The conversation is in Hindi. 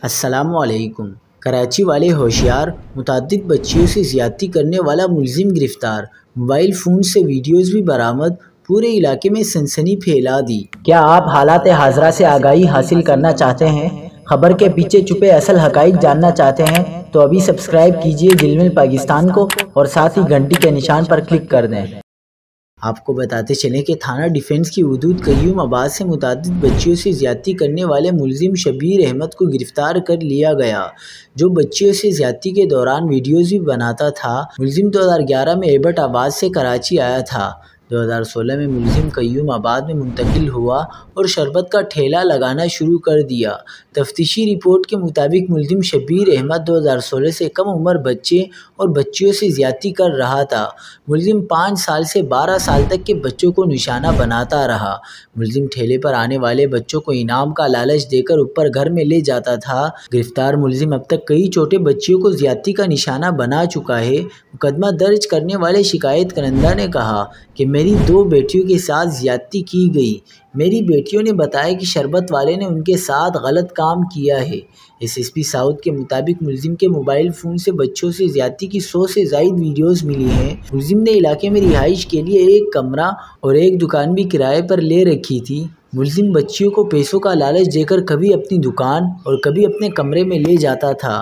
अस्सलामुअलैकुम। कराची वाले होशियार, मुतअद्दिद बच्चियों से ज़्यादती करने वाला मुलजिम गिरफ्तार। मोबाइल फ़ोन से वीडियोज़ भी बरामद। पूरे इलाके में सनसनी फैला दी। क्या आप हालात हाज़रा से आगाही हासिल करना चाहते हैं? खबर के पीछे छुपे असल हक़ाइक़ जानना चाहते हैं तो अभी सब्सक्राइब कीजिए दिलमिल पाकिस्तान को और साथ ही घंटी के निशान पर क्लिक कर दें। आपको बताते चलें कि थाना डिफेंस की हदूद क़य्यूमाबाद से मुतअद्दिद बच्चियों से ज़्यादती करने वाले मुलजिम शब्बीर अहमद को गिरफ़्तार कर लिया गया, जो बच्चियों से ज़्यादती के दौरान वीडियोज़ भी बनाता था। मुलजिम 2011 में एबटाबाद से कराची आया था। 2016 में मुलजिम क़य्यूमाबाद में मुंतकिल हुआ और शरबत का ठेला लगाना शुरू कर दिया। तफ्तीशी रिपोर्ट के मुताबिक मुलजिम शब्बीर अहमद 2016 से कम उम्र बच्चे और बच्चियों से ज़्यादती कर रहा था। मुलजिम 5 साल से 12 साल तक के बच्चों को निशाना बनाता रहा। मुलजिम ठेले पर आने वाले बच्चों को इनाम का लालच देकर ऊपर घर में ले जाता था। गिरफ्तार मुलजिम अब तक कई छोटे बच्चियों को ज़्यादती का निशाना बना चुका है। मुकदमा दर्ज करने वाले शिकायत करंदा ने कहा कि मेरी 2 बेटियों के साथ ज़्यादती की गई। मेरी बेटियों ने बताया कि शरबत वाले ने उनके साथ गलत काम किया है। एसएसपी साउथ के मुताबिक मुलजिम के मोबाइल फ़ोन से बच्चों से ज़्यादती की 100 से ज़ायद वीडियोज़ मिली हैं। मुलजिम ने इलाके में रिहाइश के लिए एक कमरा और एक दुकान भी किराए पर ले रखी थी। मुलजिम बच्चियों को पैसों का लालच देकर कभी अपनी दुकान और कभी अपने कमरे में ले जाता था।